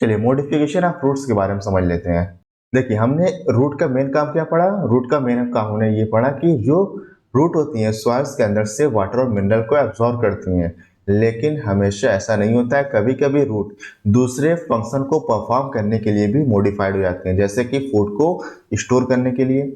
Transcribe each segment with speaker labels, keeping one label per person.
Speaker 1: चलिए modification of roots के बारे में समझ लेते हैं। देखिए हमने रूट का मेन काम क्या पढ़ा, रूट का मेन काम हमने ये पढ़ा कि जो रूट होती हैं सॉइल्स के अंदर से वाटर और मिनरल को एब्जॉर्ब करती हैं, लेकिन हमेशा ऐसा नहीं होता है। कभी कभी रूट दूसरे फंक्शन को परफॉर्म करने के लिए भी मॉडिफाइड हो जाते हैं, जैसे कि फूड को स्टोर करने के लिए,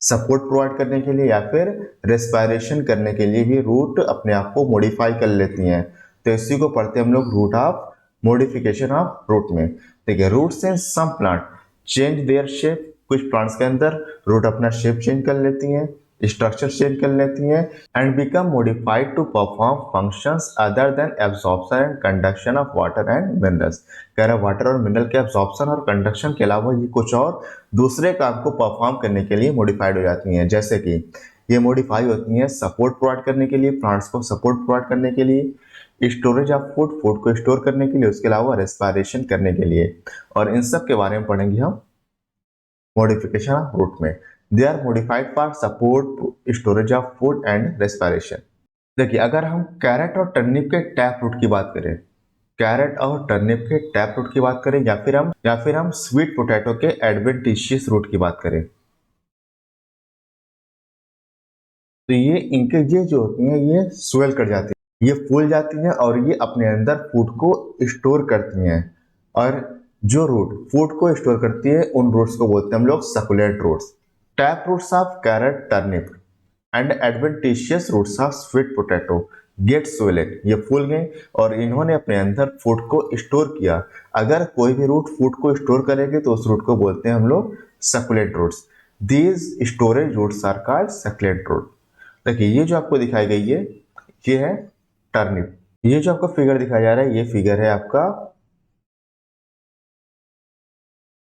Speaker 1: सपोर्ट प्रोवाइड करने के लिए या फिर रेस्पायरेशन करने के लिए भी रूट अपने आप को मॉडिफाई कर लेती हैं। तो इसी को पढ़ते हैं हम लोग root of modification of root में। देखिए roots in some plant change their shape, कुछ प्लांट्स के अंदर रूट अपना शेप चेंज कर लेती हैं, स्ट्रक्चर चेंज कर लेती हैं and become modified to perform functions other than absorption and conduction of water and minerals. कह रहा वाटर और मिनरल के एब्जॉर्प्शन और कंडक्शन के अलावा ये कुछ और दूसरे काम को परफॉर्म करने के लिए मॉडिफाइड हो जाती हैं, जैसे कि ये मॉडिफाई होती हैं सपोर्ट प्रोवाइड करने के लिए, प्लांट्स को सपोर्ट प्रोवाइड करने के लिए, स्टोरेज ऑफ फूड, फूड को स्टोर करने के लिए, उसके अलावा रेस्पायरेशन करने के लिए। और इन सब के बारे में पढ़ेंगे हम मॉडिफिकेशन ऑफ रूट में। They are modified for support storage of food and respiration. देखिए अगर हम कैरेट और टर्निप के टैप रूट की बात करें, कैरेट और टर्निप के टैप रूट की बात करें, या फिर हम स्वीट पोटैटो के एडवेंटिशियस रूट की बात करें, तो ये इनके ये जो होती हैं ये स्वेल कर जाती हैं, ये फूल जाती हैं और ये अपने अंदर फूड को स्टोर करती हैं। और जो रूट फूड को स्टोर करती है उन रूट्स को बोलते हैं हम लोग succulent roots. Tap roots of carrot turnip and adventitious roots of sweet potato get swelled, ये फूल गए और इन्होंने अपने अंदर फूड को स्टोर किया। अगर कोई भी रूट फूड को स्टोर करेगी तो उस रूट को बोलते हैं हम लोग succulent roots. These storage roots are called succulent root. देखिए ये जो आपको दिखाई गई है ये है टर्निप। ये जो आपको फिगर दिखाया जा रहा है ये फिगर है आपका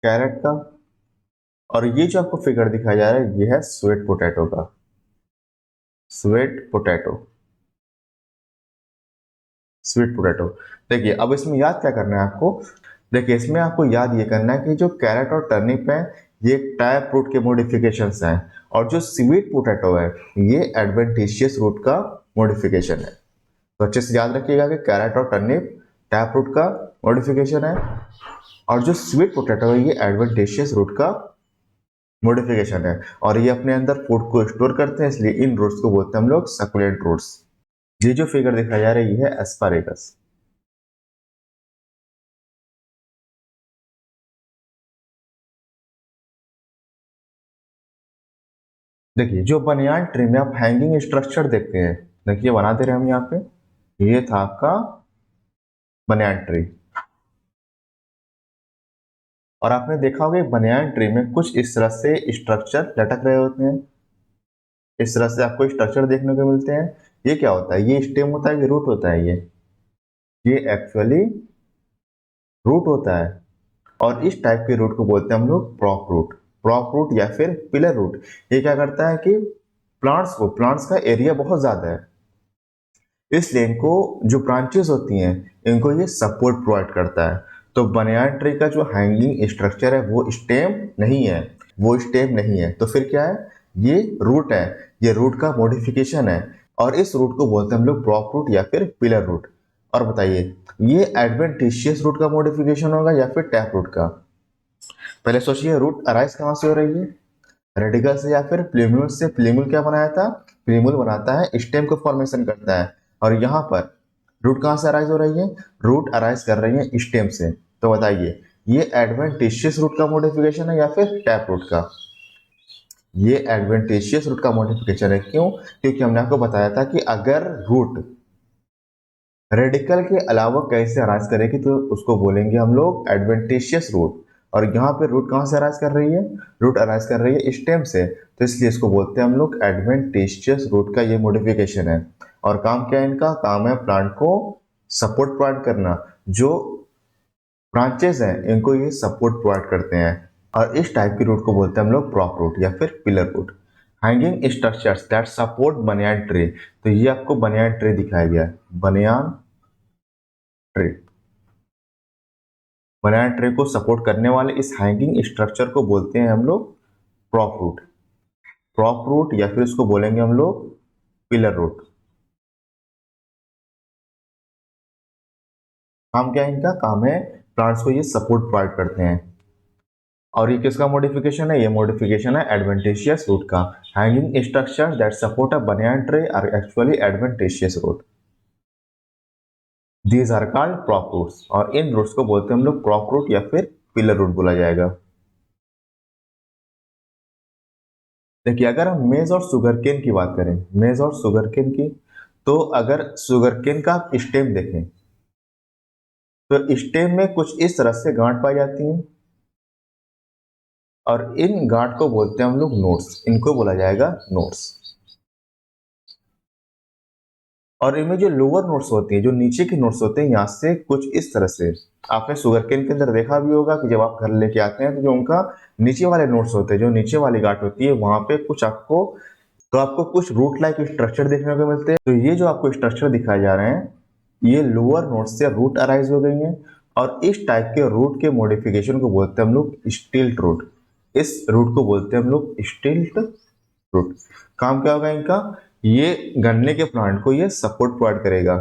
Speaker 1: कैरेट का, और ये जो आपको फिगर दिखाया जा रहा है ये है स्वीट पोटैटो का, स्वीट पोटैटो, स्वीट पोटैटो। देखिए अब इसमें याद क्या करना है आपको, देखिए इसमें आपको याद ये करना है कि जो कैरेट और टर्निप है ये टैप रूट के मॉडिफिकेशंस हैं, और जो स्वीट पोटैटो है ये एडवेंटिशियस रूट का मॉडिफिकेशन है। तो अच्छे से याद रखिएगा कि कैरेट और टर्निप टैप रूट का मॉडिफिकेशन है, और जो स्वीट पोटैटो है ये एडवेंटिशियस रूट का मॉडिफिकेशन है, और ये अपने अंदर फूड को स्टोर करते हैं, इसलिए इन रूट्स को बोलते हैं हम लोग सकुलेंट रूट्स। ये जो फिगर दिखाया जा रहा है ये है एस्पारेगस। देखिए जो बनियान ट्री में आप हैंगिंग स्ट्रक्चर देखते हैं, देखिए बना दे रहे हैं हम यहाँ पे, ये था आपका बनियान ट्री। और आपने देखा होगा बनियान ट्री में कुछ इस तरह से स्ट्रक्चर लटक रहे होते हैं, इस तरह से आपको स्ट्रक्चर देखने को मिलते हैं। ये क्या होता है, ये स्टेम होता है कि रूट होता है, ये एक्चुअली रूट होता है। और इस टाइप के रूट को बोलते हैं हम लोग प्रॉप रूट, प्रॉप रूट या फिर पिलर रूट। ये क्या करता है कि प्लांट्स का एरिया बहुत ज्यादा है, इसलिए इनको जो ब्रांचेस होती हैं इनको ये सपोर्ट प्रोवाइड करता है। तो बनियान ट्री का जो हैंगिंग स्ट्रक्चर है वो स्टेम नहीं है, वो स्टेम नहीं है, तो फिर क्या है, ये रूट है, ये रूट का मॉडिफिकेशन है। और इस रूट को बोलते हैं हम लोग प्रॉप रूट या फिर पिलर रूट। और बताइए ये एडवेंटिशियस रूट का मॉडिफिकेशन होगा या फिर टैप रूट का। पहले सोचिए रूट अराइज कहाँ से हो रही है, रेडिकल से या फिर प्लीम्यूल से। प्लीम्यूल क्या बनाया था, प्लीम्यूल बनाता है स्टेम को फॉर्मेशन करता है, और यहाँ पर रूट कहाँ से अराइज हो रही है, रूट अराइज कर रही है स्टेम से। तो बताइए ये एडवेंटिशियस रूट का मॉडिफिकेशन है या फिर टैप रूट का। ये एडवेंटिशियस रूट का मॉडिफिकेशन है, क्यों, क्योंकि हमने आपको बताया था कि अगर रूट रेडिकल के अलावा कैसे अराइज करेगी तो उसको बोलेंगे हम लोग एडवेंटिशियस रूट। और यहाँ पे रूट कहाँ से अराइज कर रही है, रूट अराइज कर रही है स्टेम से, तो इसलिए इसको बोलते हैं हम लोग एडवेंटिशियस रूट का ये मॉडिफिकेशन है। और काम क्या है इनका, काम है प्लांट को सपोर्ट प्रोवाइड करना, जो ब्रांचेस हैं इनको ये सपोर्ट प्रोवाइड करते हैं। और इस टाइप की रूट को बोलते हैं हम लोग प्रॉप रूट या फिर pillar root. Hanging structures that support banyan tree, तो ये आपको बनियान ट्री दिखाया गया है, बनियान ट्री। बनियान ट्री को सपोर्ट करने वाले इस हैंगिंग स्ट्रक्चर को बोलते हैं हम लोग प्रॉप रूट, प्रॉप रूट या फिर इसको बोलेंगे हम लोग पिलर रूट। काम क्या है इनका, काम है प्लांट्स को ये सपोर्ट प्रोवाइड करते हैं। और ये किसका मॉडिफिकेशन है? ये मॉडिफिकेशन है एडवेंटिशियस रूट का। Hanging structure that support a banyan tree are actually adventitious root, these are called prop roots. और इन रूट्स को बोलते हैं हम लोग प्रॉप रूट या फिर पिलर रूट बोला जाएगा। देखिए अगर हम मेज और सुगरकेन की बात करें, मेज और सुगरकेन की, तो अगर सुगरकेन का आप स्टेम देखें तो स्टेम में कुछ इस तरह से गांठ पाई जाती हैं और इन गांठ को बोलते हैं हम लोग नोड्स, इनको बोला जाएगा नोड्स। और इनमें जो लोअर नोड्स होती हैं, जो नीचे की नोड्स होते हैं, यहाँ से कुछ इस तरह से आपने सुगरकेन के अंदर देखा भी होगा कि जब आप घर लेके आते हैं तो जो उनका नीचे वाले नोड्स होते हैं, जो नीचे वाली गांठ होती है, वहां पे कुछ आपको कुछ रूट लाइक स्ट्रक्चर देखने को मिलते हैं। तो ये जो आपको स्ट्रक्चर दिखाए जा रहे हैं, ये लोअर नोड्स से रूट अराइज हो गई हैं और इस टाइप के रूट के मॉडिफिकेशन को बोलते हैं हम लोग स्टिल्ट रूट। इस रूट को बोलते हैं हम लोग स्टिल्ट रूट। काम क्या होगा इनका? ये गन्ने के प्लांट को ये सपोर्ट प्रोवाइड करेगा।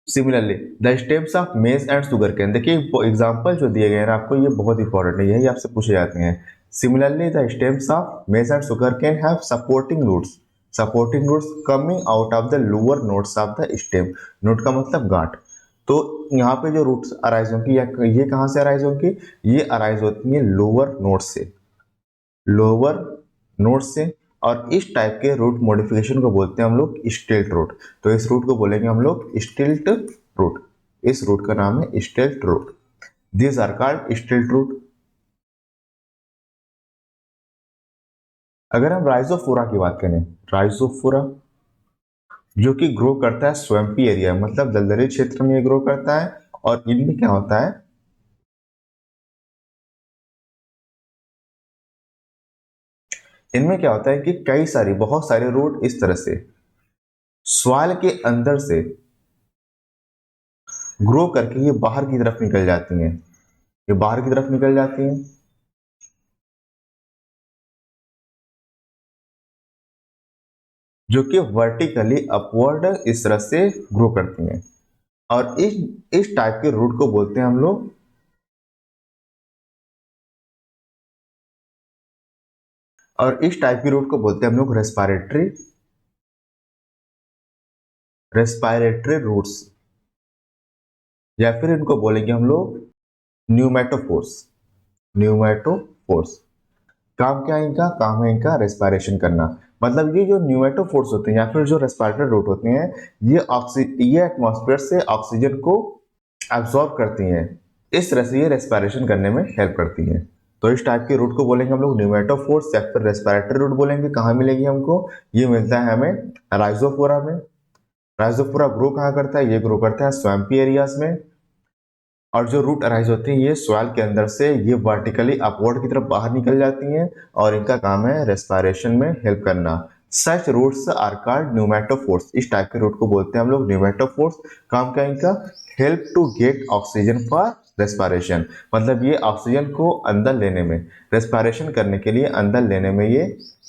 Speaker 1: Similarly the stems of maize and sugarcane, देखिए एग्जांपल जो दिए गए हैं आपको, ये बहुत इंपॉर्टेंट है, यही आपसे पूछे जाते हैं। Similarly the stems of maize and sugarcane have supporting roots coming out of the lower nodes of the stem. Node का मतलब गांठ। तो यहाँ पे जो रूट्स अराइज होंगी, या ये कहाँ से अराइज होंगी? ये अराइज होती है लोअर नोड से। और इस टाइप के रूट मॉडिफिकेशन को बोलते हैं हम लोग स्टिल्ट रूट। तो इस रूट को बोलेंगे हम लोग स्टिल्ट रूट। इस रूट का नाम है stilt root. This are called stilt root. अगर हम राइजोफोरा की बात करें, राइजोफोरा जो कि ग्रो करता है स्वैम्पी एरिया, मतलब दलदली क्षेत्र में ये ग्रो करता है। और इनमें क्या होता है? इनमें क्या होता है कि बहुत सारे रूट इस तरह से सॉइल के अंदर से ग्रो करके ये बाहर की तरफ निकल जाती हैं। ये बाहर की तरफ निकल जाती हैं, जो कि वर्टिकली अपवर्ड इस तरह से ग्रो करती हैं। और इस टाइप के रूट को बोलते हैं हम लोग, रेस्पिरेटरी रूट्स, या फिर इनको बोलेंगे हम लोग न्यूमेटोफोर्स। काम क्या है इनका? काम है इनका रेस्पिरेशन करना। मतलब ये जो न्यूमेटोफोर्स होते हैं या फिर जो रेस्पिरेटरी रूट होते हैं, ये एटमॉस्फेयर से ऑक्सीजन को एब्जॉर्ब करती हैं। इस तरह से ये रेस्पिरेशन करने में हेल्प करती हैं। तो इस टाइप के रूट को बोलेंगे हम लोग न्यूमेटोफोर्स या फिर रेस्पिरेटरी रूट बोलेंगे। कहाँ मिलेगी हमको? ये मिलता है हमें राइजोफोरा में। राइजोफोरा ग्रो कहाँ करता है? ये ग्रो करता है स्वैम्पी एरियाज में। और जो रूट अराइज होती हैं, ये सॉइल के अंदर से ये वर्टिकली अपवर्ड की तरफ बाहर निकल जाती हैं और इनका काम है रेस्पिरेशन में हेल्प करना। सच रूट्स आर कॉल्ड न्यूमेटोफोर्स। इस टाइप के रूट को बोलते हैं हम लोग न्यूमेटोफोर्स। काम क्या है इनका? Help to get oxygen for respiration. मतलब ये ऑक्सीजन को अंदर लेने में, रेस्पिरेशन करने के लिए अंदर लेने में ये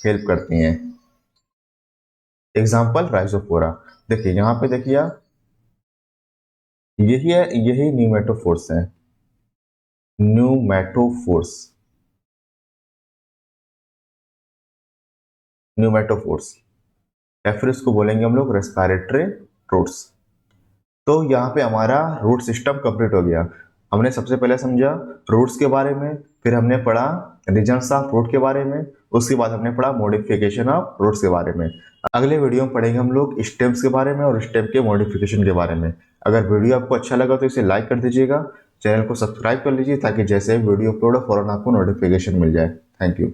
Speaker 1: हेल्प करती हैं। Example Rhizophora. देखिए यहाँ पे देखिए आप, यही न्यूमेटोफोर्स है, न्यूमेटोफोर्स या फिर इसको बोलेंगे हम लोग रेस्पिरेटरी रूट्स। तो यहाँ पे हमारा रूट सिस्टम कंप्लीट हो गया। हमने सबसे पहले समझा रूट्स के बारे में, फिर हमने पढ़ा रीजन्स ऑफ रूट के बारे में, उसके बाद हमने पढ़ा मॉडिफिकेशन ऑफ रूट्स के बारे में। अगले वीडियो में पढ़ेंगे हम लोग स्टेम्स के बारे में और स्टेम के मॉडिफिकेशन के बारे में। अगर वीडियो आपको अच्छा लगा तो इसे लाइक कर दीजिएगा, चैनल को सब्सक्राइब कर लीजिए ताकि जैसे वीडियो अपलोड हो फौरन आपको नोटिफिकेशन मिल जाए। Thank you.